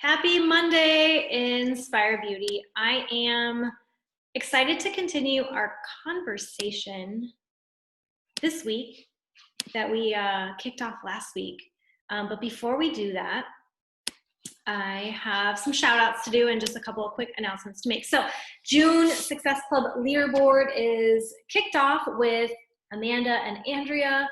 Happy Monday, Inspire Beauty. I am excited to continue our conversation this week that we kicked off last week. But before we do that, I have some shout outs to do and just a couple of quick announcements to make. So June Success Club leaderboard is kicked off with Amanda and Andrea.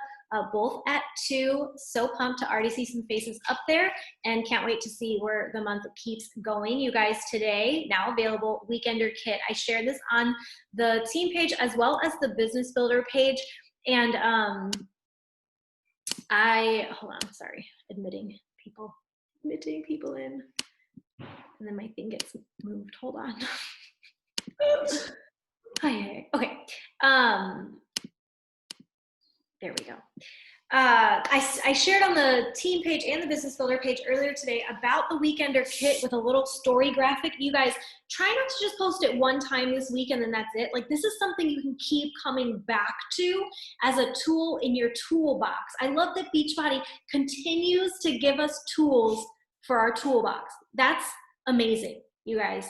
Both at 2. So pumped to already see some faces up there and can't wait to see where the month keeps going. You guys, today, now available Weekender Kit. I shared this on the team page as well as the Business Builder page. And admitting people in. And then my thing gets moved. Hold on. Okay. There we go. I shared on the team page and the Business Builder page earlier today about the Weekender Kit with a little story graphic. You guys, try not to just post it one time this week and then that's it. Like, this is something you can keep coming back to as a tool in your toolbox. I love that Beachbody continues to give us tools for our toolbox. That's amazing, you guys.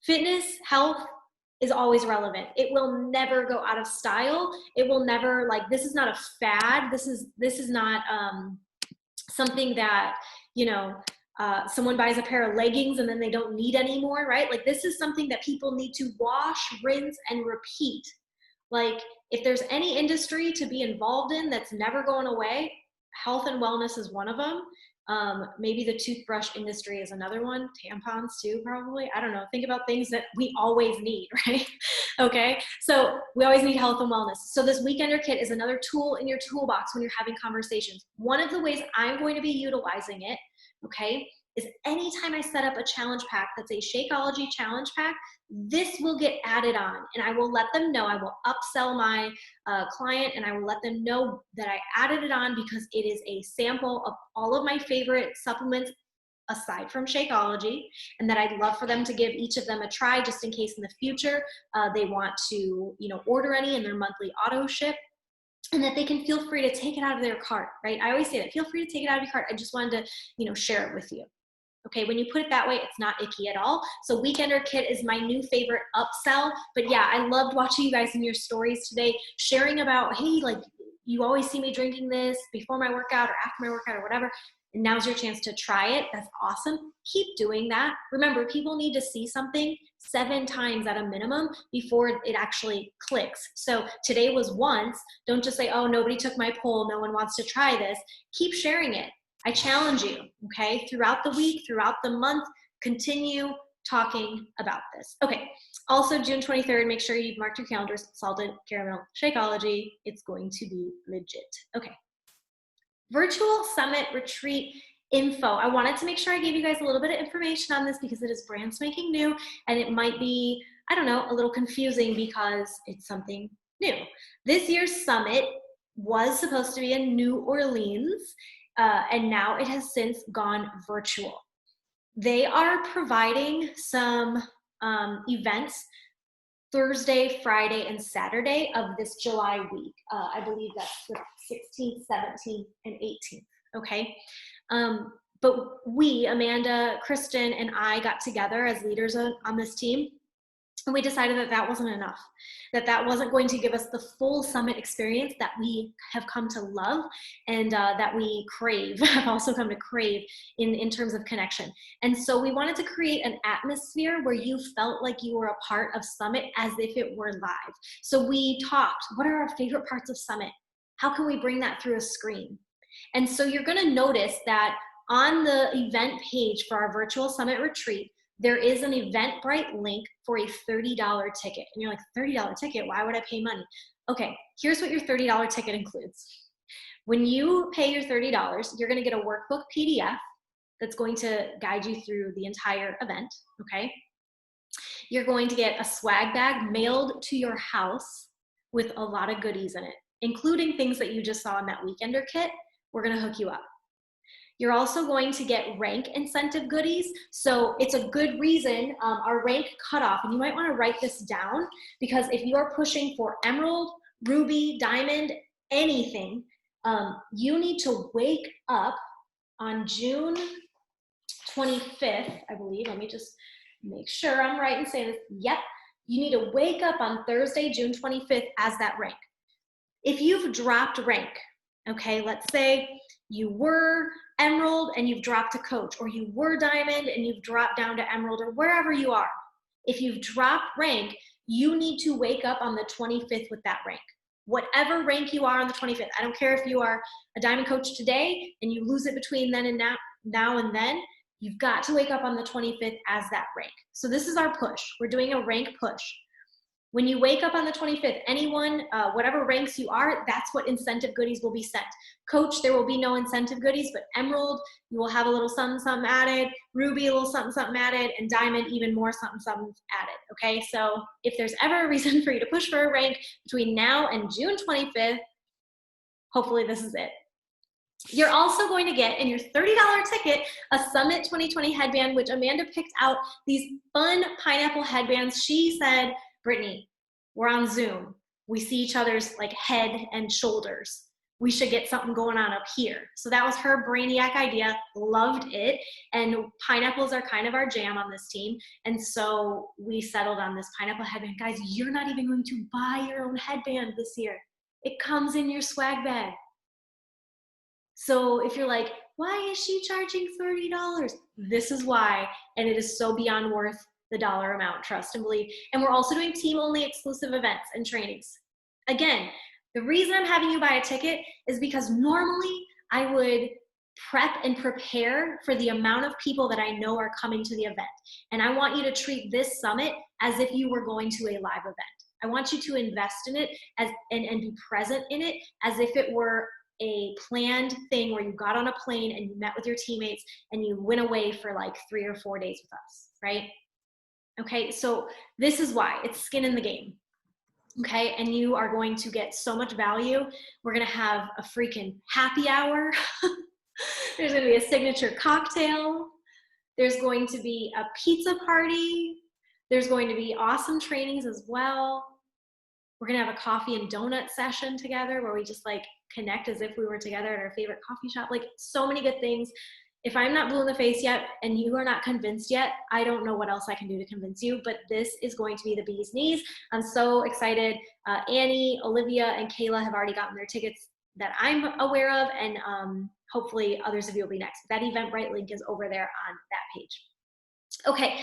Fitness, health, is always relevant. It will never go out of style. It will never, this is not a fad. This is not something that, someone buys a pair of leggings and then they don't need anymore, right? Like, this is something that people need to wash, rinse, and repeat. Like, if there's any industry to be involved in that's never going away, health and wellness is one of them. Maybe the toothbrush industry is another one, tampons too, probably. I don't know. Think about things that we always need, right? Okay. So we always need health and wellness. So this Weekender Kit is another tool in your toolbox when you're having conversations. One of the ways I'm going to be utilizing it, okay, is anytime I set up a challenge pack that's a Shakeology challenge pack, this will get added on, and I will let them know. I will upsell my client, and I will let them know that I added it on because it is a sample of all of my favorite supplements aside from Shakeology, and that I'd love for them to give each of them a try just in case in the future they want to, order any in their monthly auto ship. And that they can feel free to take it out of their cart, right? I always say that, feel free to take it out of your cart. I just wanted to, share it with you. Okay, when you put it that way, it's not icky at all. So Weekender Kit is my new favorite upsell. But yeah, I loved watching you guys in your stories today, sharing about, hey, you always see me drinking this before my workout or after my workout or whatever. And now's your chance to try it. That's awesome. Keep doing that. Remember, people need to see something 7 times at a minimum before it actually clicks. So today was once. Don't just say, oh, nobody took my poll. No one wants to try this. Keep sharing it. I challenge you, okay? Throughout the week, throughout the month, continue talking about this. Okay, also June 23rd, make sure you've marked your calendars, salted caramel Shakeology. It's going to be legit. Okay. Virtual Summit Retreat info. I wanted to make sure I gave you guys a little bit of information on this because it is brand spanking new and it might be, a little confusing because it's something new. This year's summit was supposed to be in New Orleans and now it has since gone virtual. They are providing some events Thursday, Friday, and Saturday of this July week. I believe that's the 16th, 17th, and 18th, okay? But we, Amanda, Kristen, and I got together as leaders on this team, and we decided that that wasn't enough, that wasn't going to give us the full summit experience that we have come to love and that we crave, have also come to crave in terms of connection. And so we wanted to create an atmosphere where you felt like you were a part of Summit as if it were live. So we talked, what are our favorite parts of Summit? How can we bring that through a screen? And so you're gonna notice that on the event page for our virtual Summit retreat, there is an Eventbrite link for a $30 ticket. And you're like, $30 ticket? Why would I pay money? Okay, here's what your $30 ticket includes. When you pay your $30, you're gonna get a workbook PDF that's going to guide you through the entire event, okay? You're going to get a swag bag mailed to your house with a lot of goodies in it, including things that you just saw in that Weekender Kit. We're gonna hook you up. You're also going to get rank incentive goodies. So it's a good reason, our rank cutoff, and you might want to write this down because if you are pushing for emerald, ruby, diamond, anything, you need to wake up on June 25th, I believe. Let me just make sure I'm right in saying this. Yep. You need to wake up on Thursday, June 25th as that rank. If you've dropped rank, okay, let's say you were Emerald and you've dropped to Coach, or you were Diamond and you've dropped down to Emerald, or wherever you are. If you've dropped rank, you need to wake up on the 25th with that rank. Whatever rank you are on the 25th. I don't care if you are a Diamond Coach today and you lose it between then and now and then. You've got to wake up on the 25th as that rank. So this is our push. We're doing a rank push. When you wake up on the 25th, anyone, whatever ranks you are, that's what incentive goodies will be sent. Coach, there will be no incentive goodies, but Emerald, you will have a little something, something added. Ruby, a little something, something added. And Diamond, even more something, something added. Okay, so if there's ever a reason for you to push for a rank between now and June 25th, hopefully this is it. You're also going to get in your $30 ticket a Summit 2020 headband, which Amanda picked out these fun pineapple headbands. She said, Brittany, we're on Zoom. We see each other's like head and shoulders. We should get something going on up here. So that was her brainiac idea. Loved it. And pineapples are kind of our jam on this team. And so we settled on this pineapple headband. Guys, you're not even going to buy your own headband this year. It comes in your swag bag. So if you're like, why is she charging $30? This is why, and it is so beyond worth the dollar amount, trust and believe. And we're also doing team-only exclusive events and trainings. Again, the reason I'm having you buy a ticket is because normally I would prep and prepare for the amount of people that I know are coming to the event. And I want you to treat this summit as if you were going to a live event. I want you to invest in it and be present in it as if it were a planned thing where you got on a plane and you met with your teammates and you went away for like 3 or 4 days with us, right? Okay, so this is why it's skin in the game. Okay, and you are going to get so much value. We're gonna have a freaking happy hour. There's gonna be a signature cocktail. There's going to be a pizza party. There's going to be awesome trainings as well. We're gonna have a coffee and donut session together where we just like connect as if we were together at our favorite coffee shop. Like so many good things. If I'm not blue in the face yet and you are not convinced yet, I don't know what else I can do to convince you, but this is going to be the bee's knees. I'm so excited. Annie, Olivia, and Kayla have already gotten their tickets that I'm aware of, and hopefully others of you will be next. That Eventbrite link is over there on that page. Okay.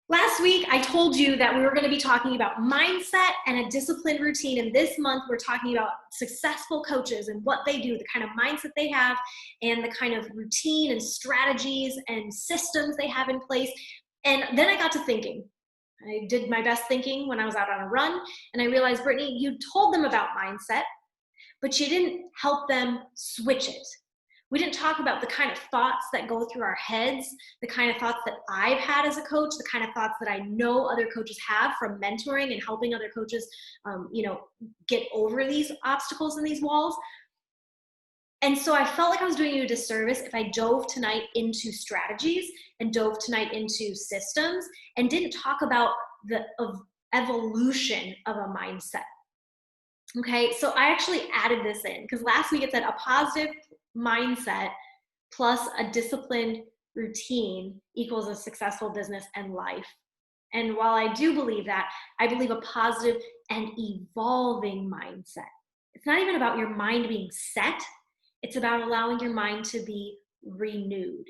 Last week, I told you that we were going to be talking about mindset and a disciplined routine. And this month, we're talking about successful coaches and what they do, the kind of mindset they have, and the kind of routine and strategies and systems they have in place. And then I got to thinking. I did my best thinking when I was out on a run. And I realized, Brittany, you told them about mindset, but you didn't help them switch it. We didn't talk about the kind of thoughts that go through our heads, the kind of thoughts that I've had as a coach, the kind of thoughts that I know other coaches have from mentoring and helping other coaches, get over these obstacles and these walls. And so I felt like I was doing you a disservice if I dove tonight into strategies and dove tonight into systems and didn't talk about the evolution of a mindset. Okay, so I actually added this in because last week it said a positive mindset plus a disciplined routine equals a successful business and life. And while I do believe that, I believe a positive and evolving mindset. It's not even about your mind being set. It's about allowing your mind to be renewed,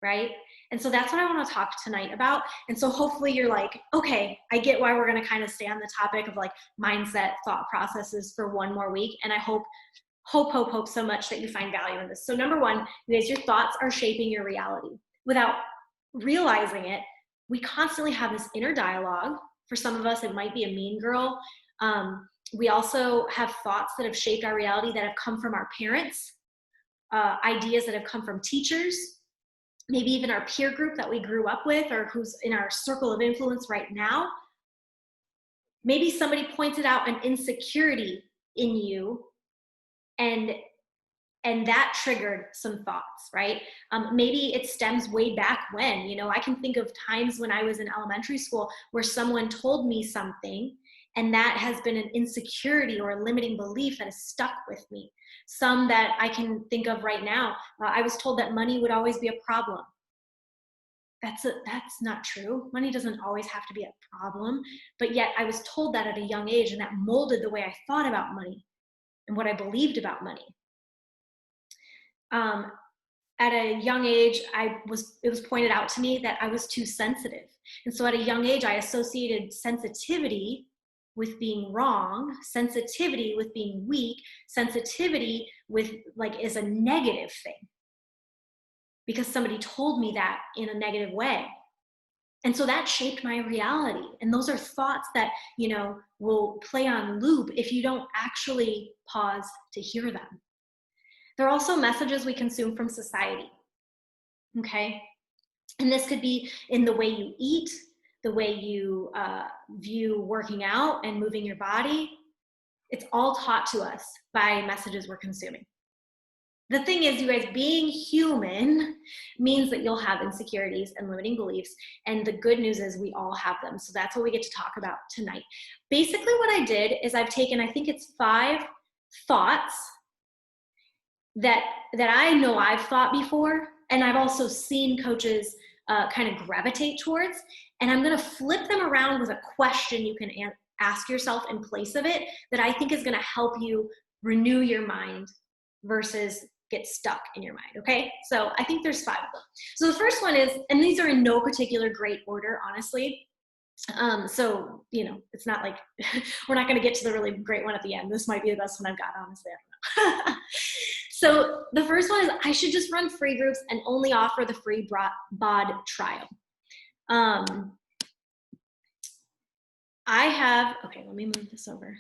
right? And so that's what I want to talk tonight about. And so hopefully you're like, okay, I get why we're going to kind of stay on the topic of like mindset thought processes for one more week. And I hope so much that you find value in this. So number one, you guys, your thoughts are shaping your reality. Without realizing it, we constantly have this inner dialogue. For some of us, it might be a mean girl. We also have thoughts that have shaped our reality that have come from our parents, ideas that have come from teachers, maybe even our peer group that we grew up with or who's in our circle of influence right now. Maybe somebody pointed out an insecurity in you and that triggered some thoughts, right? Maybe it stems way back when, I can think of times when I was in elementary school where someone told me something and that has been an insecurity or a limiting belief that has stuck with me. Some that I can think of right now, I was told that money would always be a problem. that's not true. Money doesn't always have to be a problem, but yet I was told that at a young age, and that molded the way I thought about money and what I believed about money. Um, at a young age, it was pointed out to me that I was too sensitive. And so at a young age, I associated sensitivity with being wrong, sensitivity with being weak, sensitivity with like is a negative thing because somebody told me that in a negative way. And so that shaped my reality. And those are thoughts that, will play on loop if you don't actually pause to hear them. There are also messages we consume from society. Okay. And this could be in the way you eat, the way you view working out and moving your body. It's all taught to us by messages we're consuming. The thing is, you guys, being human means that you'll have insecurities and limiting beliefs. And the good news is we all have them. So that's what we get to talk about tonight. Basically, what I did is I've taken, I think it's 5 thoughts that I know I've thought before. And I've also seen coaches kind of gravitate towards. And I'm going to flip them around with a question you can ask yourself in place of it that I think is going to help you renew your mind versus get stuck in your mind, okay? So I think there's 5 of them. So the first one is, and these are in no particular great order, honestly. So, it's not like, we're not gonna get to the really great one at the end. This might be the best one I've got, honestly, I don't know. So the first one is, I should just run free groups and only offer the free bod trial. Okay, let me move this over.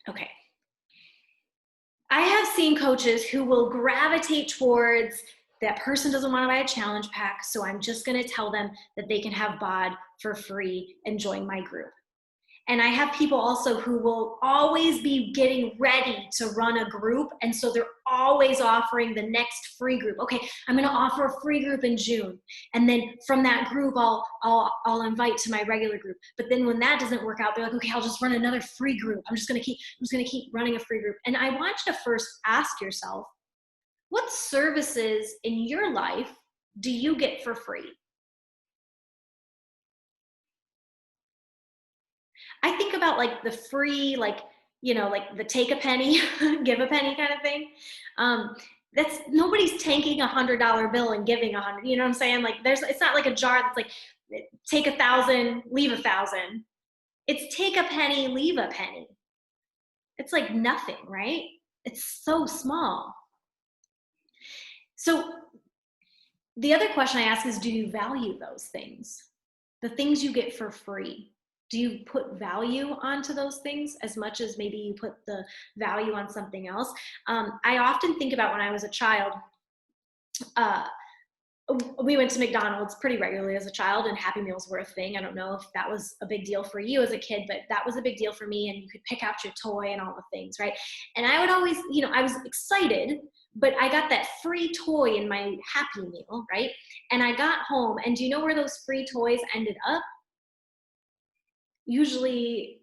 Okay. I have seen coaches who will gravitate towards that person doesn't want to buy a challenge pack, so I'm just going to tell them that they can have bod for free and join my group. And I have people also who will always be getting ready to run a group, and so they're always offering the next free group. Okay, I'm going to offer a free group in June, and then from that group, I'll invite to my regular group. But then when that doesn't work out, they're like, okay, I'll just run another free group. I'm just going to keep running a free group. And I want you to first ask yourself, what services in your life do you get for free? I think about like the free, like the take a penny, give a penny kind of thing. That's nobody's taking $100 bill and giving 100. You know what I'm saying? Like it's not like a jar that's like take 1,000, leave 1,000. It's take a penny, leave a penny. It's like nothing, right? It's so small. So the other question I ask is, do you value those things? The things you get for free. Do you put value onto those things as much as maybe you put the value on something else? I often think about when I was a child, we went to McDonald's pretty regularly as a child, and Happy Meals were a thing. I don't know if that was a big deal for you as a kid, but that was a big deal for me, and you could pick out your toy and all the things, right? And I would always, I was excited, but I got that free toy in my Happy Meal, right? And I got home, and do you know where those free toys ended up? Usually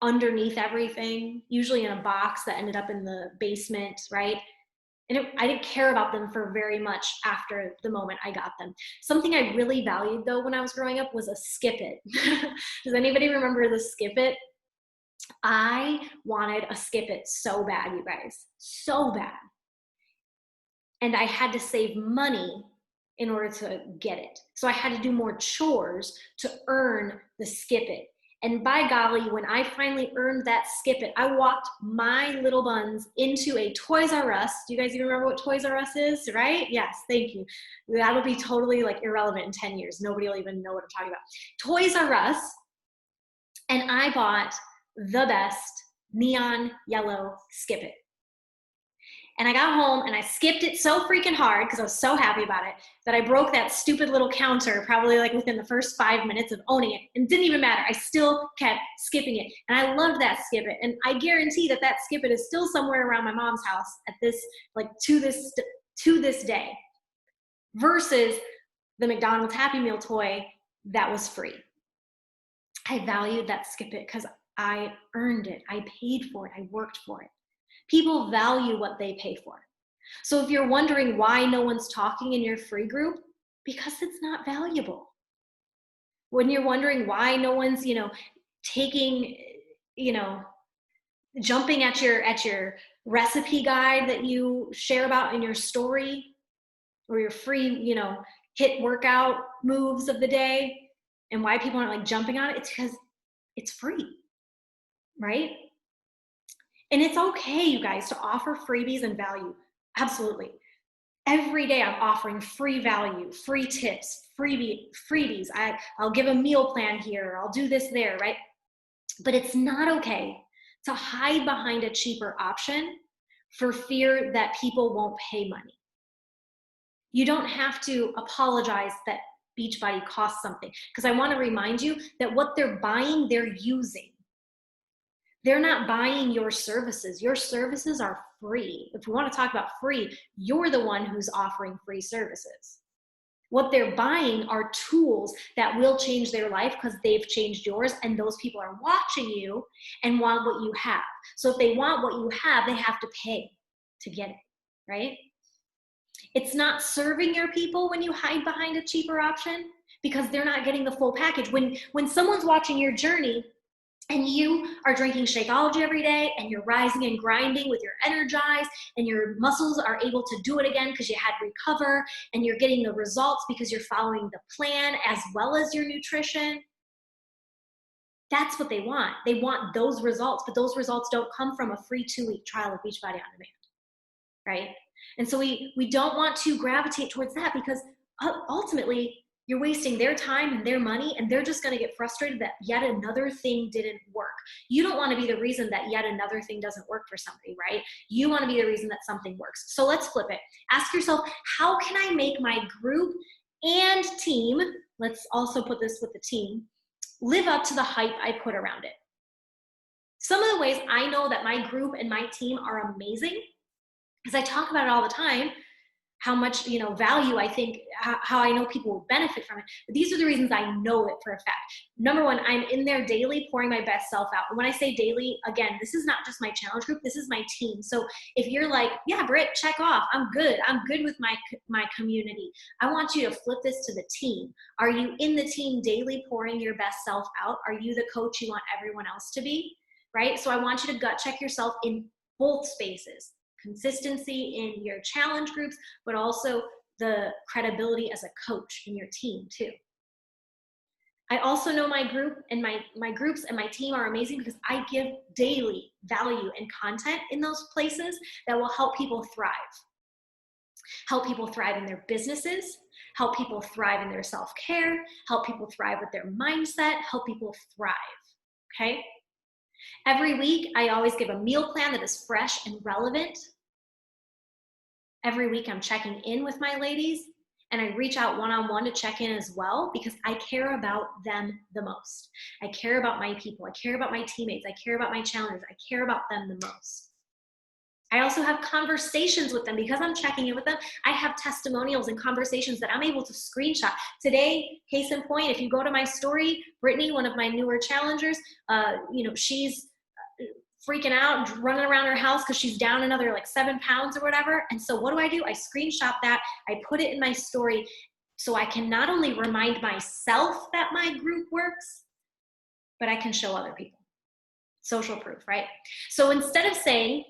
underneath everything, usually in a box that ended up in the basement, right? And I didn't care about them for very much after the moment I got them. Something I really valued though when I was growing up was a Skip It. Does anybody remember the Skip It? I wanted a Skip It so bad, you guys, so bad. And I had to save money in order to get it. So I had to do more chores to earn the Skip It. And by golly, when I finally earned that Skip It, I walked my little buns into a Toys R Us. Do you guys even remember what Toys R Us is, right? Yes, thank you. That'll be totally like irrelevant in 10 years. Nobody will even know what I'm talking about. Toys R Us, and I bought the best neon yellow Skip It. And I got home and I skipped it so freaking hard because I was so happy about it that I broke that stupid little counter probably like within the first 5 minutes of owning it. And it didn't even matter. I still kept skipping it. And I loved that Skip It. And I guarantee that that Skip It is still somewhere around my mom's house at this, like to this day. Versus the McDonald's Happy Meal toy that was free. I valued that Skip It because I earned it. I paid for it. I worked for it. People value what they pay for. So if you're wondering why no one's talking in your free group, Because it's not valuable. When you're wondering why no one's, taking, you know, jumping at your recipe guide that you share about in your story, or your free, hit workout moves of the day, and why people aren't like jumping on it, it's because it's free, right? And it's okay, you guys, to offer freebies and value. Absolutely. Every day I'm offering free value, free tips, freebies. I'll give a meal plan here, I'll do this there, right? But it's not okay to hide behind a cheaper option for fear that people won't pay money. You don't have to apologize that Beachbody costs something, because I want to remind you that what they're buying, they're using. They're not buying your services. Your services are free. If we want to talk about free, you're the one who's offering free services. What they're buying are tools that will change their life because they've changed yours, and those people are watching you and want what you have. So if they want what you have, they have to pay to get it, right? It's not serving your people when you hide behind a cheaper option, because they're not getting the full package. When someone's watching your journey, and you are drinking Shakeology every day, and you're rising and grinding with your Energize, and your muscles are able to do it again because you had Recover, and you're getting the results because you're following the plan as well as your nutrition, that's what they want. They want those results, but those results don't come from a free 2-week trial of Beachbody On Demand, right? And so we don't want to gravitate towards that, because ultimately you're wasting their time and their money, and they're just going to get frustrated that yet another thing didn't work. You don't want to be the reason that yet another thing doesn't work for somebody, right? You want to be the reason that something works. So let's flip it. Ask yourself, how can I make my group and team, let's also put this with the team, live up to the hype I put around it? Some of the ways I know that my group and my team are amazing, because I talk about it all the time, how much value I think, how I know people will benefit from it. But these are the reasons I know it for a fact. Number one, I'm in there daily pouring my best self out. And when I say daily, again, this is not just my challenge group, this is my team. So if you're like, yeah, Britt, check off, I'm good with my community, I want you to flip this to the team. Are you in the team daily pouring your best self out? Are you the coach you want everyone else to be, right? So I want you to gut check yourself in both spaces. Consistency in your challenge groups, but also the credibility as a coach in your team too. I also know my group and my groups and my team are amazing because I give daily value and content in those places that will help people thrive. Help people thrive in their businesses, help people thrive in their self-care, help people thrive with their mindset, help people thrive, okay? Every week, I always give a meal plan that is fresh and relevant. Every week I'm checking in with my ladies, and I reach out one-on-one to check in as well, because I care about them the most. I care about my people. I care about my teammates. I care about my challengers. I care about them the most. I also have conversations with them because I'm checking in with them. I have testimonials and conversations that I'm able to screenshot. Today, case in point, if you go to my story, Brittany, one of my newer challengers, she's freaking out and running around her house because she's down another like 7 pounds or whatever. And so what do? I screenshot that. I put it in my story so I can not only remind myself that my group works, but I can show other people. Social proof, right? So instead of saying,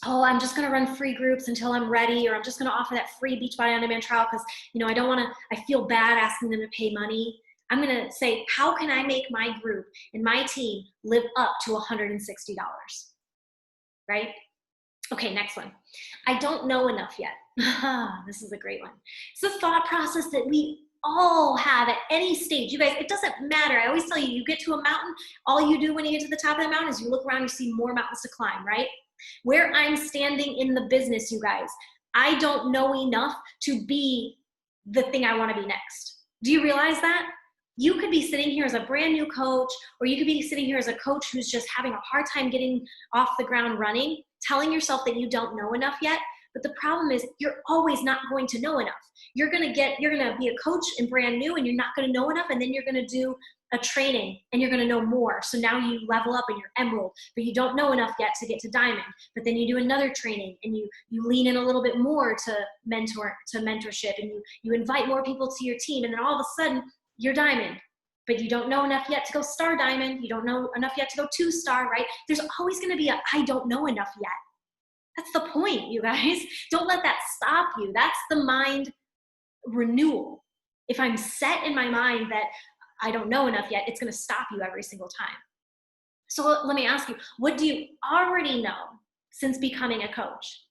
oh, I'm just going to run free groups until I'm ready, or I'm just going to offer that free Beachbody On Demand trial because, I feel bad asking them to pay money. I'm going to say, how can I make my group and my team live up to $160, right? Okay, next one. I don't know enough yet. This is a great one. It's a thought process that we all have at any stage. You guys, it doesn't matter. I always tell you, you get to a mountain, all you do when you get to the top of the mountain is you look around, you see more mountains to climb, right? Where I'm standing in the business, you guys, I don't know enough to be the thing I want to be next. Do you realize that? You could be sitting here as a brand new coach, or you could be sitting here as a coach who's just having a hard time getting off the ground running, telling yourself that you don't know enough yet. But the problem is you're always not going to know enough. You're going to be a coach and brand new, and you're not going to know enough. And then you're going to do a training and you're going to know more. So now you level up and you're emerald, but you don't know enough yet to get to diamond. But then you do another training and you lean in a little bit more to mentorship, and you invite more people to your team. And then all of a sudden you're diamond, but you don't know enough yet to go star diamond. You don't know enough yet to go 2-star, right? There's always going to be I don't know enough yet. That's the point, you guys. Don't let that stop you. That's the mind renewal. If I'm set in my mind that I don't know enough yet, it's going to stop you every single time. So let me ask you, what do you already know since becoming a coach?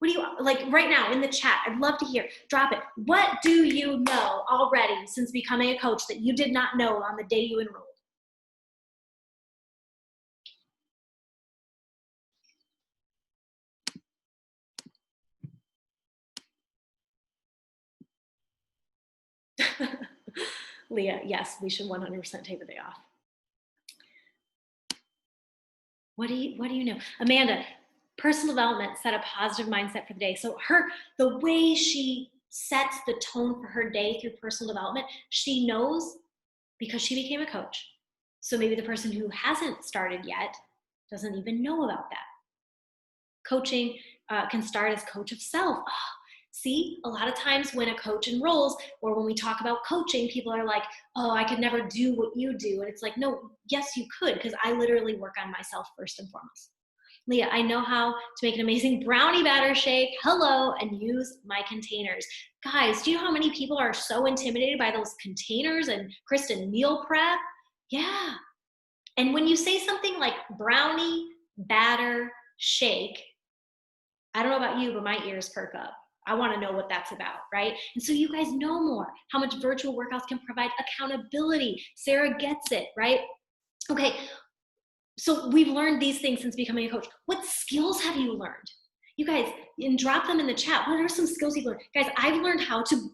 What do you, like right now in the chat, I'd love to hear, drop it. What do you know already since becoming a coach that you did not know on the day you enrolled? Leah, yes, we should 100% take the day off. What do you know? Amanda, personal development, set a positive mindset for the day. So the way she sets the tone for her day through personal development, she knows because she became a coach. So maybe the person who hasn't started yet doesn't even know about that. Coaching can start as coach of self. Oh, see, a lot of times when a coach enrolls, or when we talk about coaching, people are like, oh, I could never do what you do. And it's like, no, yes, you could, because I literally work on myself first and foremost. Leah, I know how to make an amazing brownie batter shake. Hello, and use my containers. Guys, do you know how many people are so intimidated by those containers and Kristen meal prep? Yeah. And when you say something like brownie batter shake, I don't know about you, but my ears perk up. I want to know what that's about, right? And so you guys know more how much virtual workouts can provide accountability. Sarah gets it, right? Okay, so we've learned these things since becoming a coach. What skills have you learned? You guys, and drop them in the chat. What are some skills you've learned? Guys, I've learned how to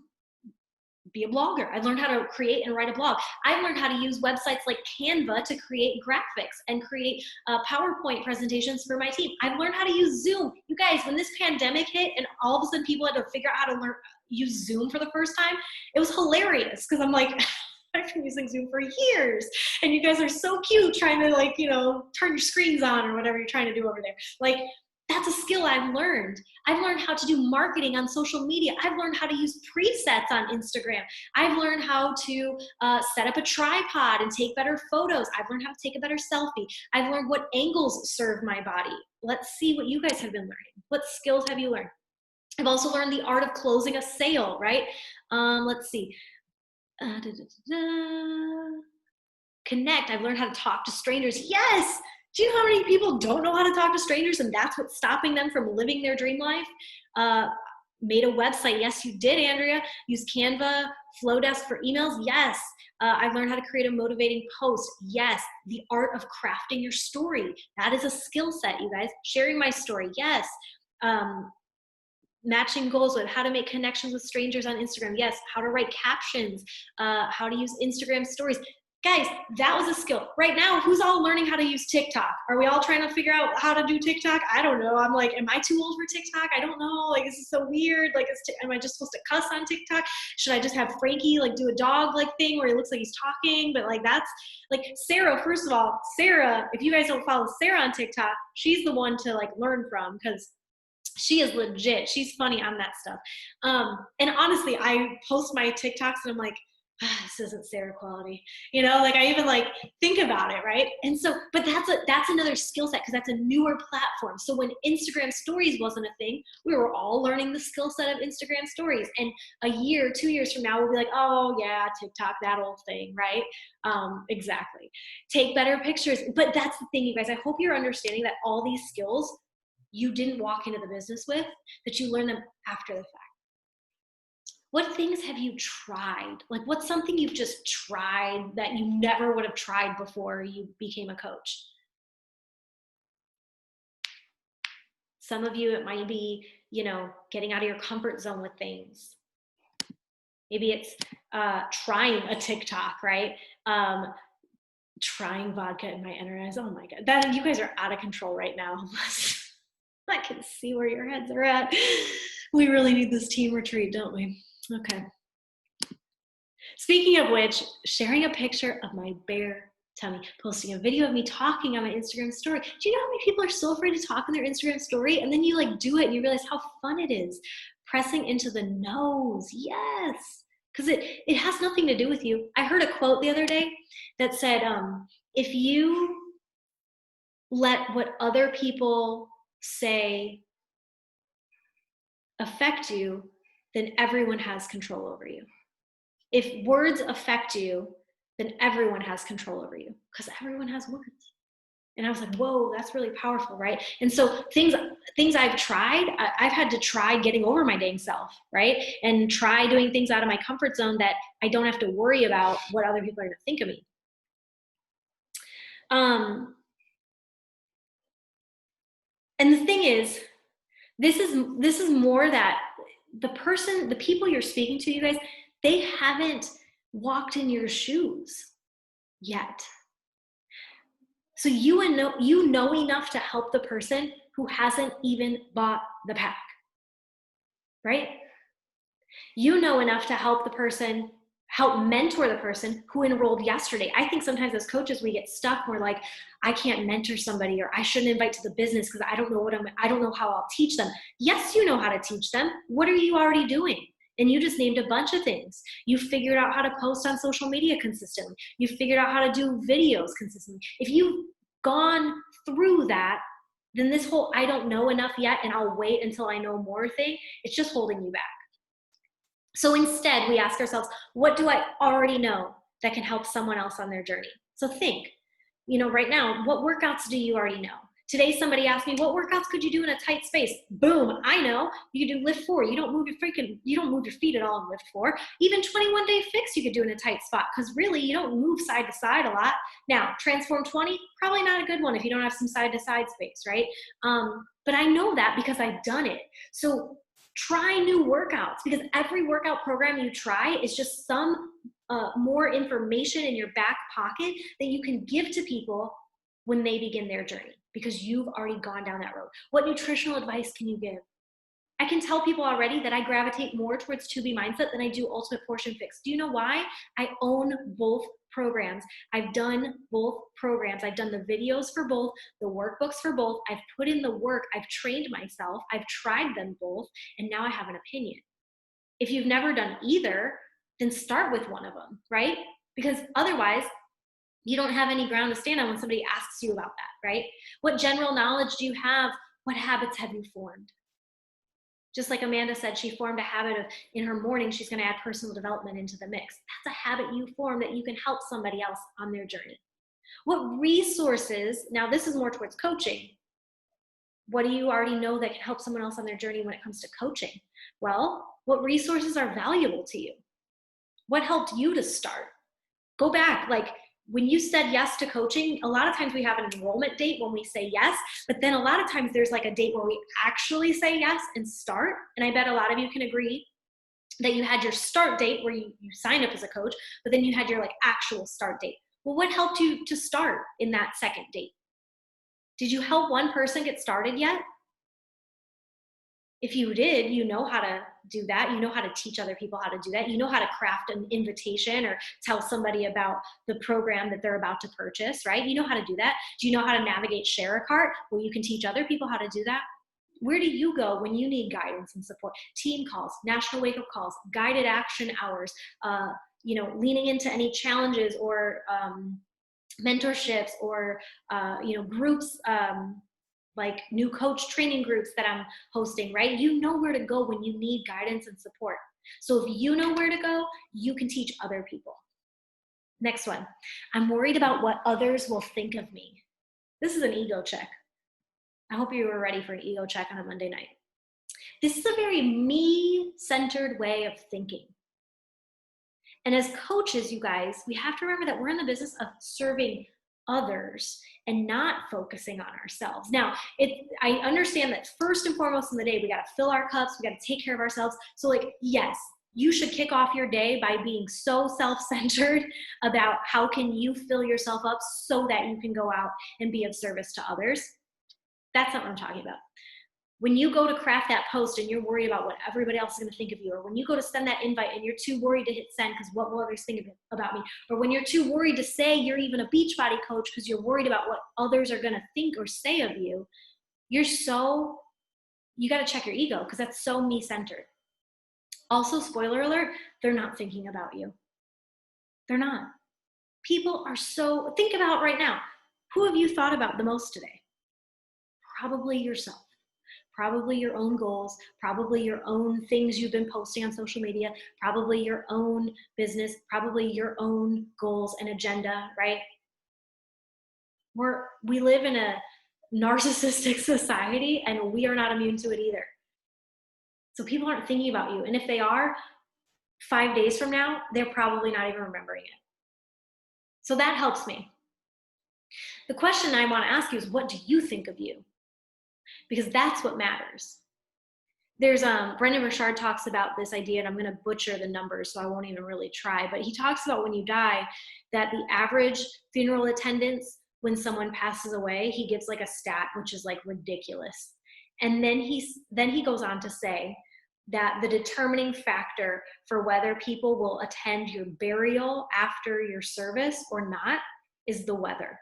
be a blogger. I've learned how to create and write a blog. I've learned how to use websites like Canva to create graphics and create PowerPoint presentations for my team. I've learned how to use Zoom. You guys, when this pandemic hit and all of a sudden people had to figure out how to use Zoom for the first time, it was hilarious because I'm like, I've been using Zoom for years, and you guys are so cute trying to turn your screens on or whatever you're trying to do over there. Like, that's a skill I've learned. I've learned how to do marketing on social media. I've learned how to use presets on Instagram. I've learned how to set up a tripod and take better photos. I've learned how to take a better selfie. I've learned what angles serve my body. Let's see what you guys have been learning. What skills have you learned? I've also learned the art of closing a sale, right? Let's see. Connect. I've learned how to talk to strangers. Yes! Do you know how many people don't know how to talk to strangers, and that's what's stopping them from living their dream life? Made a website. Yes, you did, Andrea. Use Canva, Flowdesk for emails. Yes. I've learned how to create a motivating post. Yes. The art of crafting your story. That is a skill set, you guys. Sharing my story. Yes. Matching goals with how to make connections with strangers on Instagram. Yes. How to write captions, how to use Instagram stories. Guys, that was a skill. Right now, who's all learning how to use TikTok? Are we all trying to figure out how to do TikTok? I don't know. I'm like, am I too old for TikTok? I don't know. Like, this is so weird. Like, am I just supposed to cuss on TikTok? Should I just have Frankie do a dog thing where he looks like he's talking? But that's Sarah. First of all, Sarah, if you guys don't follow Sarah on TikTok, she's the one to learn from, because she is legit. She's funny on that stuff. And honestly, I post my TikToks and I'm like, this isn't Sarah quality, I even think about it, right? And so, but that's another skill set, because that's a newer platform. So when Instagram stories wasn't a thing, we were all learning the skill set of Instagram stories. And a year, 2 years from now, we'll be like, oh yeah, TikTok, that old thing, right? Exactly. Take better pictures. But that's the thing, you guys, I hope you're understanding that all these skills you didn't walk into the business with, that you learn them after the fact. What things have you tried? What's something you've just tried that you never would have tried before you became a coach? Some of you, it might be, getting out of your comfort zone with things. Maybe it's trying a TikTok, right? Trying vodka in my inner eyes. Oh my God. You guys are out of control right now. I can see where your heads are at. We really need this team retreat, don't we? Okay. Speaking of which, sharing a picture of my bare tummy, posting a video of me talking on my Instagram story. Do you know how many people are so afraid to talk on their Instagram story? And then you like do it and you realize how fun it is. Pressing into the nose. Yes. Because it has nothing to do with you. I heard a quote the other day that said, if you let what other people say affect you, then everyone has control over you. If words affect you, then everyone has control over you because everyone has words. And I was like, whoa, that's really powerful, right? And so things I've tried, I've had to try getting over my dang self, right? And try doing things out of my comfort zone that I don't have to worry about what other people are going to think of me. And the thing is, this is more that the people you're speaking to, you guys, they haven't walked in your shoes yet. So you know enough to help the person who hasn't even bought the pack, right? You know enough to help mentor the person who enrolled yesterday. I think sometimes as coaches, we get stuck. We're like, I can't mentor somebody, or I shouldn't invite to the business because I don't know how I'll teach them. Yes, you know how to teach them. What are you already doing? And you just named a bunch of things. You figured out how to post on social media consistently. You figured out how to do videos consistently. If you've gone through that, then this whole I don't know enough yet and I'll wait until I know more thing, it's just holding you back. So instead, we ask ourselves, what do I already know that can help someone else on their journey? So think, right now, what workouts do you already know? Today, somebody asked me, what workouts could you do in a tight space? Boom, I know. You can do lift 4. You don't move your feet at all in lift 4. Even 21-day fix you could do in a tight spot because really you don't move side to side a lot. Now, transform 20, probably not a good one if you don't have some side to side space, right? But I know that because I've done it. So try new workouts because every workout program you try is just some more information in your back pocket that you can give to people when they begin their journey because you've already gone down that road. What nutritional advice can you give? I can tell people already that I gravitate more towards 2B mindset than I do ultimate portion fix. Do you know why? I own both programs. I've done both programs. I've done the videos for both, the workbooks for both. I've put in the work. I've trained myself. I've tried them both, and now I have an opinion. If you've never done either, then start with one of them, right? Because otherwise, you don't have any ground to stand on when somebody asks you about that, right? What general knowledge do you have? What habits have you formed? Just like Amanda said, she formed a habit of in her morning, she's going to add personal development into the mix. That's a habit you form that you can help somebody else on their journey. What resources, now this is more towards coaching. What do you already know that can help someone else on their journey when it comes to coaching? Well, what resources are valuable to you? What helped you to start? Go back, like when you said yes to coaching, a lot of times we have an enrollment date when we say yes, but then a lot of times there's like a date where we actually say yes and start. And I bet a lot of you can agree that you had your start date where you signed up as a coach, but then you had your like actual start date. Well, what helped you to start in that second date? Did you help one person get started yet? If you did, you know how to do that. You know how to teach other people how to do that. You know how to craft an invitation or tell somebody about the program that they're about to purchase, right? You know how to do that. Do you know how to navigate Share a Cart where you can teach other people how to do that? Where do you go when you need guidance and support? Team calls, national wake-up calls, guided action hours, leaning into any challenges or mentorships or, groups, like new coach training groups that I'm hosting, right? You know where to go when you need guidance and support. So if you know where to go, you can teach other people. Next one, I'm worried about what others will think of me. This is an ego check. I hope you were ready for an ego check on a Monday night. This is a very me-centered way of thinking. And as coaches, you guys, we have to remember that we're in the business of serving others and not focusing on ourselves. Now, I understand that first and foremost in the day, we got to fill our cups, we got to take care of ourselves. So yes, you should kick off your day by being so self-centered about how can you fill yourself up so that you can go out and be of service to others. That's not what I'm talking about. When you go to craft that post and you're worried about what everybody else is going to think of you, or when you go to send that invite and you're too worried to hit send because what will others think about me, or when you're too worried to say you're even a Beachbody coach because you're worried about what others are going to think or say of you, you got to check your ego, because that's so me-centered. Also, spoiler alert, they're not thinking about you. They're not. People are think about right now, who have you thought about the most today? Probably yourself. Probably your own goals, probably your own things you've been posting on social media, probably your own business, probably your own goals and agenda, right? We live in a narcissistic society, and we are not immune to it either. So people aren't thinking about you. And if they are, 5 days from now, they're probably not even remembering it. So that helps me. The question I want to ask you is, what do you think of you? Because that's what matters. There's Brendan Burchard talks about this idea, and I'm going to butcher the numbers, so I won't even really try, but he talks about when you die, that the average funeral attendance when someone passes away, he gives like a stat, which is like ridiculous. And then he goes on to say that the determining factor for whether people will attend your burial after your service or not is the weather.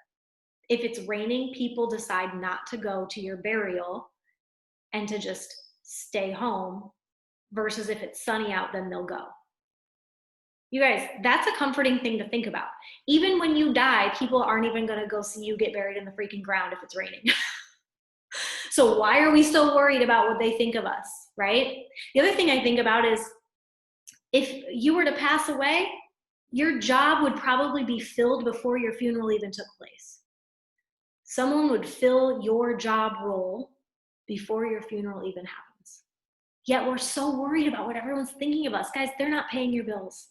If it's raining, people decide not to go to your burial and to just stay home, versus if it's sunny out, then they'll go. You guys, that's a comforting thing to think about. Even when you die, people aren't even going to go see you get buried in the freaking ground if it's raining. So why are we so worried about what they think of us, right? The other thing I think about is, if you were to pass away, your job would probably be filled before your funeral even took place. Someone would fill your job role before your funeral even happens. Yet we're so worried about what everyone's thinking of us. Guys, they're not paying your bills.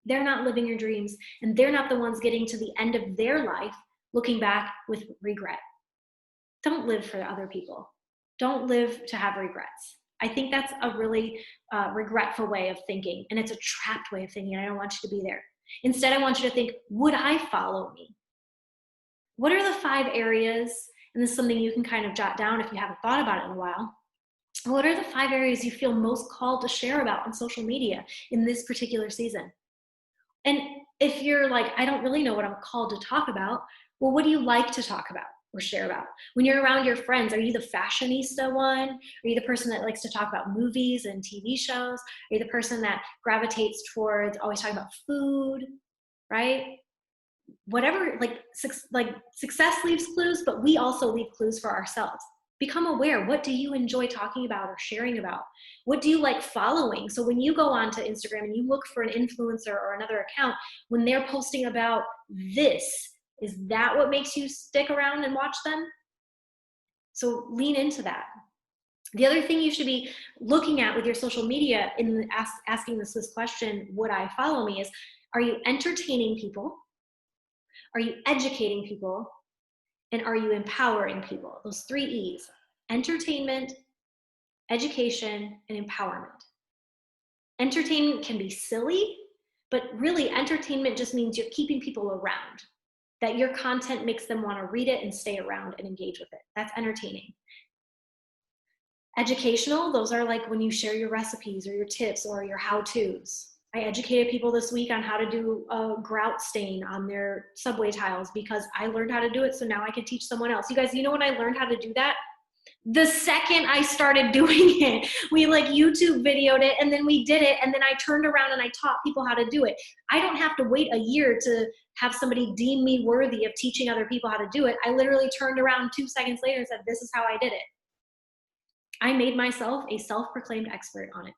They're not living your dreams. And they're not the ones getting to the end of their life looking back with regret. Don't live for other people. Don't live to have regrets. I think that's a really regretful way of thinking. And it's a trapped way of thinking. And I don't want you to be there. Instead, I want you to think, would I follow me? What are the 5 areas? And this is something you can kind of jot down if you haven't thought about it in a while. What are the 5 areas you feel most called to share about on social media in this particular season? And if you're like, I don't really know what I'm called to talk about, well, what do you like to talk about or share about? When you're around your friends, are you the fashionista one? Are you the person that likes to talk about movies and TV shows? Are you the person that gravitates towards always talking about food, right? Whatever, like success leaves clues, but we also leave clues for ourselves. Become aware. What do you enjoy talking about or sharing about? What do you like following? So when you go onto Instagram and you look for an influencer or another account, when they're posting about this, is that what makes you stick around and watch them? So lean into that. The other thing you should be looking at with your social media in asking this question, would I follow me, is, are you entertaining people? Are you educating people? And are you empowering people? Those 3 E's: entertainment, education, and empowerment. Entertainment can be silly, but really entertainment just means you're keeping people around, that your content makes them want to read it and stay around and engage with it. That's entertaining. Educational, those are like when you share your recipes or your tips or your how-tos. I educated people this week on how to do a grout stain on their subway tiles because I learned how to do it, so now I can teach someone else. You guys, you know when I learned how to do that? The second I started doing it. We like YouTube videoed it, and then we did it, and then I turned around and I taught people how to do it. I don't have to wait a year to have somebody deem me worthy of teaching other people how to do it. I literally turned around 2 seconds later and said, this is how I did it. I made myself a self-proclaimed expert on it.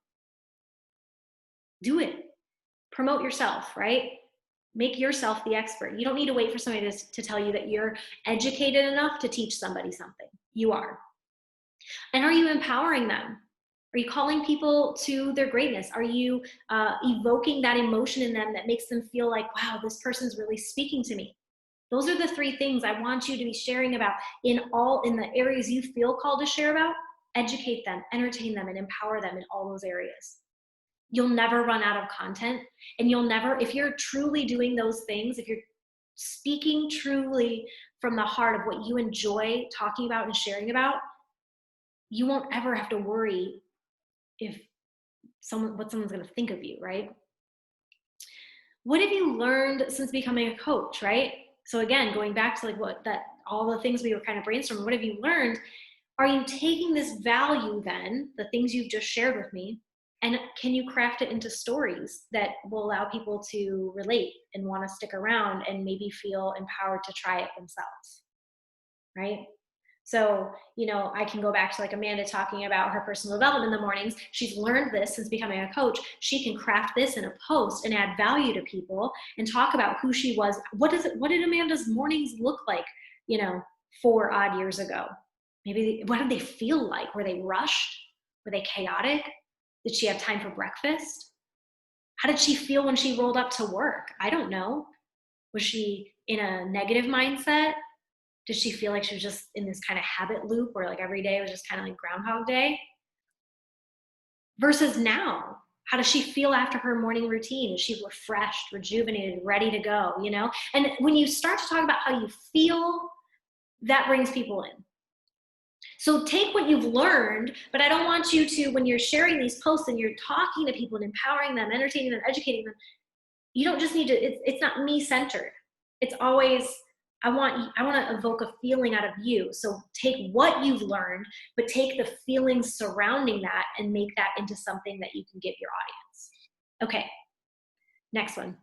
Do it. Promote yourself, right? Make yourself the expert. You don't need to wait for somebody to tell you that you're educated enough to teach somebody something. You are. And are you empowering them? Are you calling people to their greatness? Are you evoking that emotion in them that makes them feel like, wow, this person's really speaking to me? Those are the 3 things I want you to be sharing about in the areas you feel called to share about. Educate them, entertain them, and empower them in all those areas. You'll never run out of content, and you'll never, if you're truly doing those things, if you're speaking truly from the heart of what you enjoy talking about and sharing about, you won't ever have to worry if what someone's going to think of you, right? What have you learned since becoming a coach, right? So again, going back to all the things we were kind of brainstorming, what have you learned? Are you taking this value then, the things you've just shared with me, and can you craft it into stories that will allow people to relate and want to stick around and maybe feel empowered to try it themselves, right? So, I can go back to like Amanda talking about her personal development in the mornings. She's learned this since becoming a coach. She can craft this in a post and add value to people and talk about who she was. What did Amanda's mornings look like, 4 odd years ago? Maybe what did they feel like? Were they rushed? Were they chaotic? Did she have time for breakfast? How did she feel when she rolled up to work? I don't know. Was she in a negative mindset? Did she feel like she was just in this kind of habit loop where like every day was just kind of like Groundhog Day? Versus now, how does she feel after her morning routine? Is she refreshed, rejuvenated, ready to go, And when you start to talk about how you feel, that brings people in. So take what you've learned, but I don't want you to, when you're sharing these posts and you're talking to people and empowering them, entertaining them, educating them, you don't just need to, it's not me-centered. It's always, I want to evoke a feeling out of you. So take what you've learned, but take the feelings surrounding that and make that into something that you can give your audience. Okay, next one.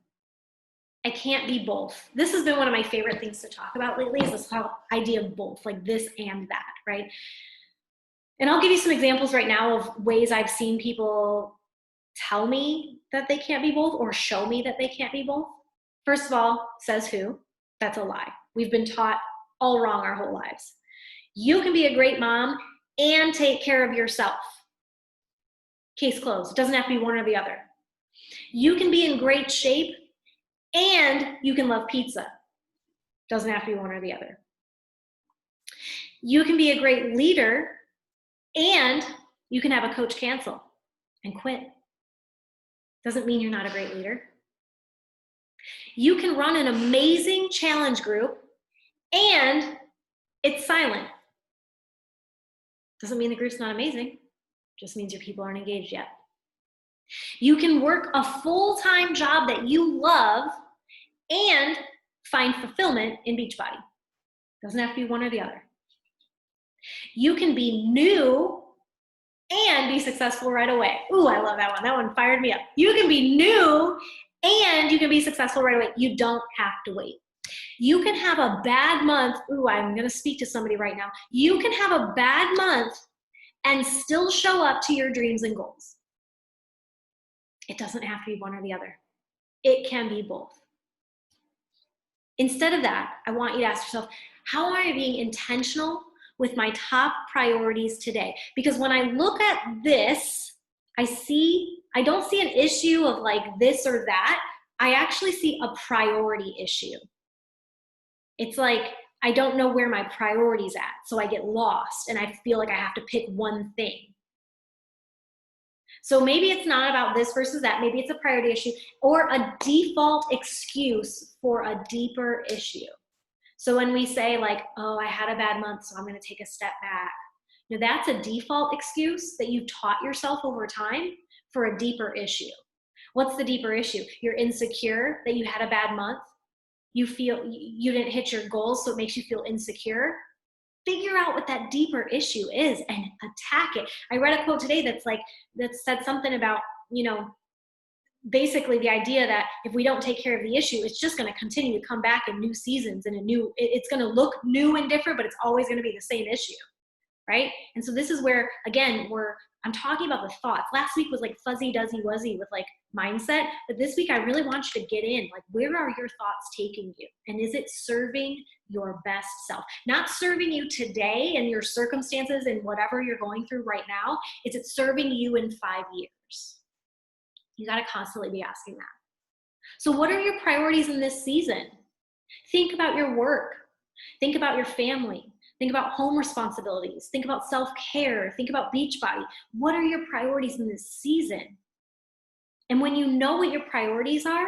I can't be both. This has been one of my favorite things to talk about lately, is this whole idea of both, like this and that, right? And I'll give you some examples right now of ways I've seen people tell me that they can't be both or show me that they can't be both. First of all, says who? That's a lie. We've been taught all wrong our whole lives. You can be a great mom and take care of yourself. Case closed. It doesn't have to be one or the other. You can be in great shape and you can love pizza. Doesn't have to be one or the other. You can be a great leader and you can have a coach cancel and quit. Doesn't mean you're not a great leader. You can run an amazing challenge group and it's silent. Doesn't mean the group's not amazing. Just means your people aren't engaged yet. You can work a full-time job that you love and find fulfillment in Beachbody. Doesn't have to be one or the other. You can be new and be successful right away. Ooh, I love that one. That one fired me up. You can be new and you can be successful right away. You don't have to wait. You can have a bad month. Ooh, I'm going to speak to somebody right now. You can have a bad month and still show up to your dreams and goals. It doesn't have to be one or the other. It can be both. Instead of that, I want you to ask yourself, how am I being intentional with my top priorities today? Because when I look at this, I don't see an issue of like this or that. I actually see a priority issue. It's like, I don't know where my priority's at, so I get lost and I feel like I have to pick one thing. So maybe it's not about this versus that. Maybe it's a priority issue or a default excuse for a deeper issue. So when we say like, oh, I had a bad month, so I'm going to take a step back. That's a default excuse that you've taught yourself over time for a deeper issue. What's the deeper issue? You're insecure that you had a bad month. You feel you didn't hit your goals, so it makes you feel insecure. Figure out what that deeper issue is and attack it. I read a quote today that said something about, basically the idea that if we don't take care of the issue, it's just going to continue to come back in new seasons and it's going to look new and different, but it's always going to be the same issue, right? And so this is where, again, I'm talking about the thoughts. Last week was like fuzzy, duzzy, wuzzy with like mindset, but this week I really want you to get in, like, where are your thoughts taking you? And is it serving your best self? Not serving you today and your circumstances and whatever you're going through right now. Is it serving you in 5 years? You got to constantly be asking that. So what are your priorities in this season? Think about your work. Think about your family. Think about home responsibilities. Think about self-care. Think about Beachbody. What are your priorities in this season? And when you know what your priorities are,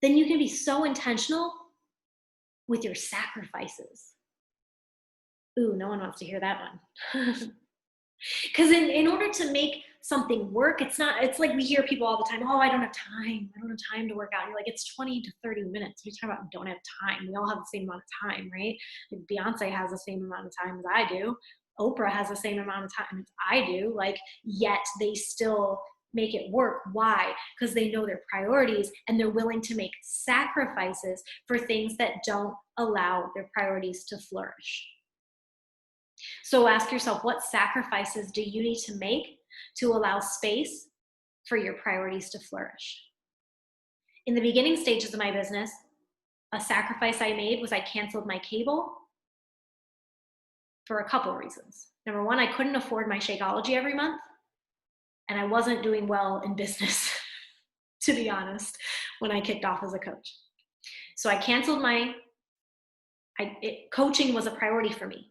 then you can be so intentional with your sacrifices. Ooh, no one wants to hear that one. Because in order to make something work, it's like we hear people all the time, oh, I don't have time. I don't have time to work out. And you're like, it's 20 to 30 minutes. We talk about don't have time. We all have the same amount of time, right? Like Beyonce has the same amount of time as I do. Oprah has the same amount of time as I do. Like, yet they still make it work. Why? Because they know their priorities and they're willing to make sacrifices for things that don't allow their priorities to flourish. So ask yourself, what sacrifices do you need to make to allow space for your priorities to flourish? In the beginning stages of my business, a sacrifice I made was I canceled my cable for a couple reasons. Number one, I couldn't afford my Shakeology every month, and I wasn't doing well in business, to be honest, when I kicked off as a coach. So I canceled coaching was a priority for me.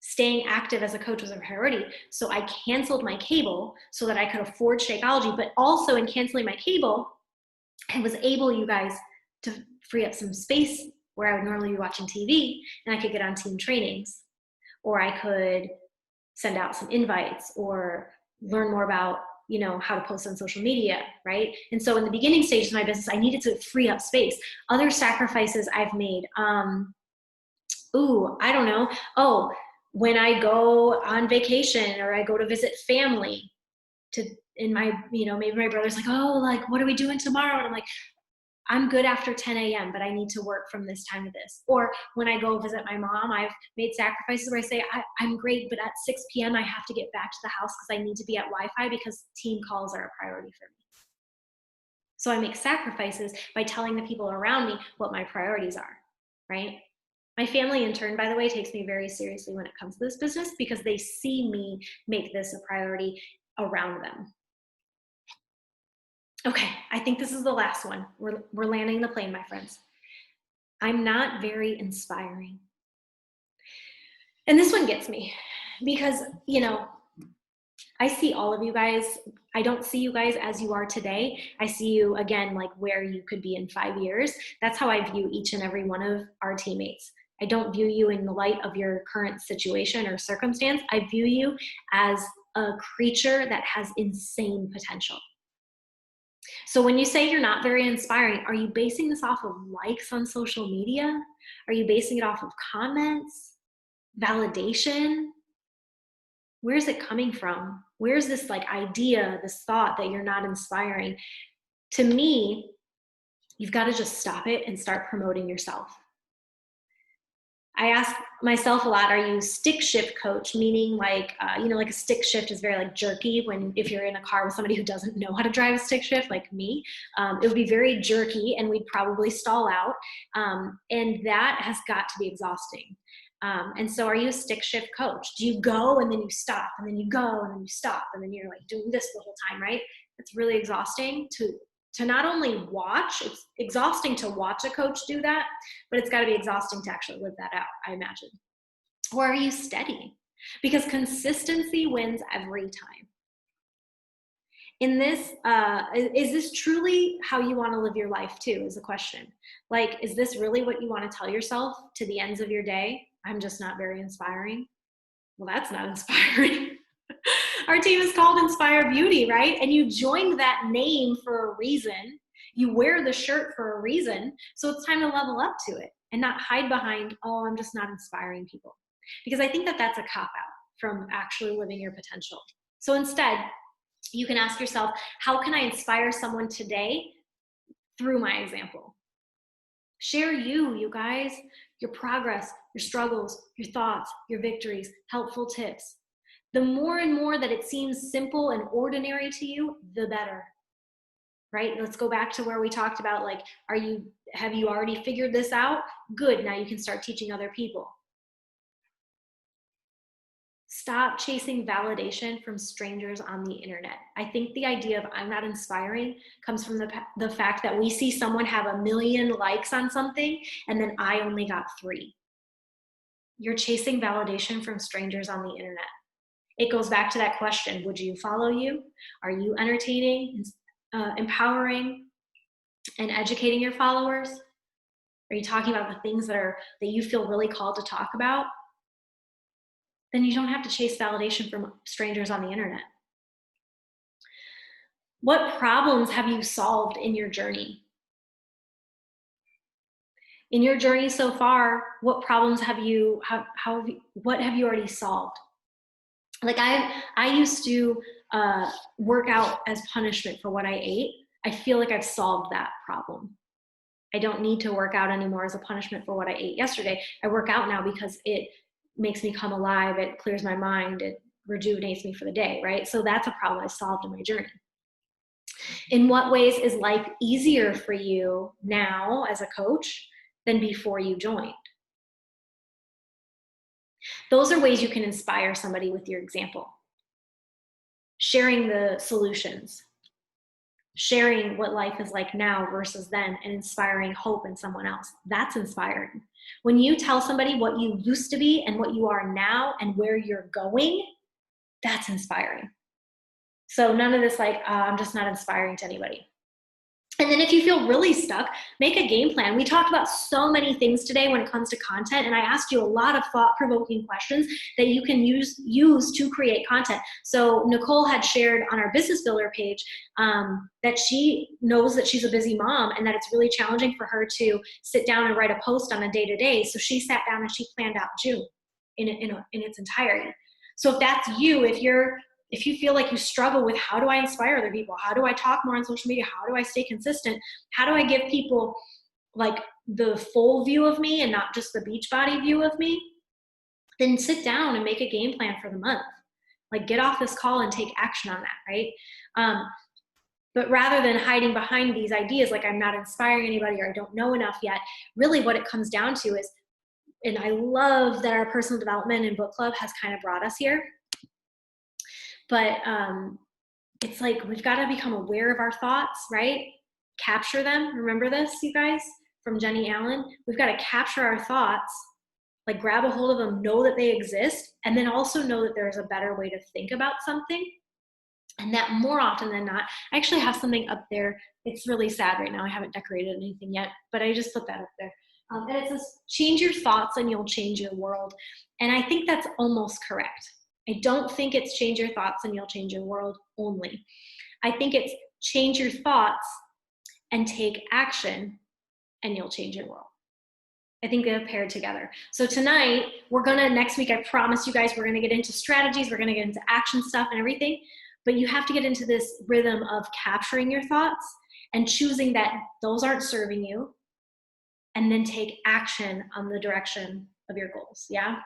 Staying active as a coach was a priority. So I canceled my cable so that I could afford Shakeology, but also in canceling my cable, I was able, you guys, to free up some space where I would normally be watching TV, and I could get on team trainings, or I could send out some invites or learn more about, how to post on social media, right? And so in the beginning stages of my business, I needed to free up space. Other sacrifices I've made, I don't know. Oh, when I go on vacation or I go to visit family maybe my brother's like, oh, like, what are we doing tomorrow? And I'm like, I'm good after 10 a.m., but I need to work from this time to this. Or when I go visit my mom, I've made sacrifices where I say, I'm great, but at 6 p.m. I have to get back to the house because I need to be at Wi-Fi because team calls are a priority for me. So I make sacrifices by telling the people around me what my priorities are, right? My family, in turn, by the way, takes me very seriously when it comes to this business because they see me make this a priority around them. Okay, I think this is the last one. We're landing the plane, my friends. I'm not very inspiring. And this one gets me because, I see all of you guys. I don't see you guys as you are today. I see you, again, like where you could be in 5 years. That's how I view each and every one of our teammates. I don't view you in the light of your current situation or circumstance. I view you as a creature that has insane potential. So when you say you're not very inspiring, are you basing this off of likes on social media? Are you basing it off of comments, validation? Where's it coming from? Where's this idea, this thought that you're not inspiring? To me, you've got to just stop it and start promoting yourself. I ask myself a lot, are you stick shift coach? Meaning like a stick shift is very jerky if you're in a car with somebody who doesn't know how to drive a stick shift like me, it would be very jerky and we'd probably stall out. And that has got to be exhausting. And so are you a stick shift coach? Do you go and then you stop and then you go and then you stop and then you're doing this the whole time, right? It's really exhausting to not only watch, it's exhausting to watch a coach do that, but it's got to be exhausting to actually live that out, I imagine. Or are you steady? Because consistency wins every time. In this, is this truly how you want to live your life too, is the question. Is this really what you want to tell yourself to the ends of your day? I'm just not very inspiring. Well, that's not inspiring. Our team is called Inspire Beauty, right? And you joined that name for a reason. You wear the shirt for a reason. So it's time to level up to it and not hide behind, oh, I'm just not inspiring people. Because I think that that's a cop-out from actually living your potential. So instead, you can ask yourself, how can I inspire someone today through my example? Share you guys, your progress, your struggles, your thoughts, your victories, helpful tips. The more and more that it seems simple and ordinary to you, the better, right? Let's go back to where we talked about, have you already figured this out? Good, now you can start teaching other people. Stop chasing validation from strangers on the internet. I think the idea of I'm not inspiring comes from the fact that we see someone have 1 million likes on something and then I only got 3. You're chasing validation from strangers on the internet. It goes back to that question, would you follow you? Are you entertaining, empowering, and educating your followers? Are you talking about the things that you feel really called to talk about? then you don't have to chase validation from strangers on the internet. What problems have you solved in your journey? In your journey so far, what problems have you, what have you already solved? Like I used to work out as punishment for what I ate. I feel like I've solved that problem. I don't need to work out anymore as a punishment for what I ate yesterday. I work out now because it makes me come alive. It clears my mind. It rejuvenates me for the day, right? So that's a problem I solved in my journey. In what ways is life easier for you now as a coach than before you joined? Those are ways you can inspire somebody with your example. Sharing the solutions, sharing what life is like now versus then, and inspiring hope in someone else. That's inspiring. When you tell somebody what you used to be and what you are now and where you're going, that's inspiring. So none of this like, I'm just not inspiring to anybody. And then if you feel really stuck, make a game plan. We talked about so many things today when it comes to content, and I asked you a lot of thought-provoking questions that you can use to create content. So Nicole had shared on our Business Builder page that she knows that she's a busy mom and that it's really challenging for her to sit down and write a post on a day-to-day. So she sat down and she planned out June in its entirety. So if that's you, if you feel like you struggle with how do I inspire other people? How do I talk more on social media? How do I stay consistent? How do I give people like the full view of me and not just the beach body view of me? Then sit down and make a game plan for the month. Like get off this call and take action on that, right? But rather than hiding behind these ideas like I'm not inspiring anybody or I don't know enough yet, really what it comes down to is, and I love that our personal development and book club has kind of brought us here, but it's like we've got to become aware of our thoughts, right? Capture them. Remember this, you guys, from Jenny Allen? We've got to capture our thoughts, like grab a hold of them, know that they exist, and then also know that there's a better way to think about something. And that more often than not, I actually have something up there. It's really sad right now. I haven't decorated anything yet, but I just put that up there. And it says, change your thoughts and you'll change your world. And I think that's almost correct. I don't think it's change your thoughts and you'll change your world only. I think it's change your thoughts and take action and you'll change your world. I think they're paired together. So tonight, next week, I promise you guys, we're gonna get into strategies, we're gonna get into action stuff and everything, but you have to get into this rhythm of capturing your thoughts and choosing that those aren't serving you, and then take action on the direction of your goals, yeah?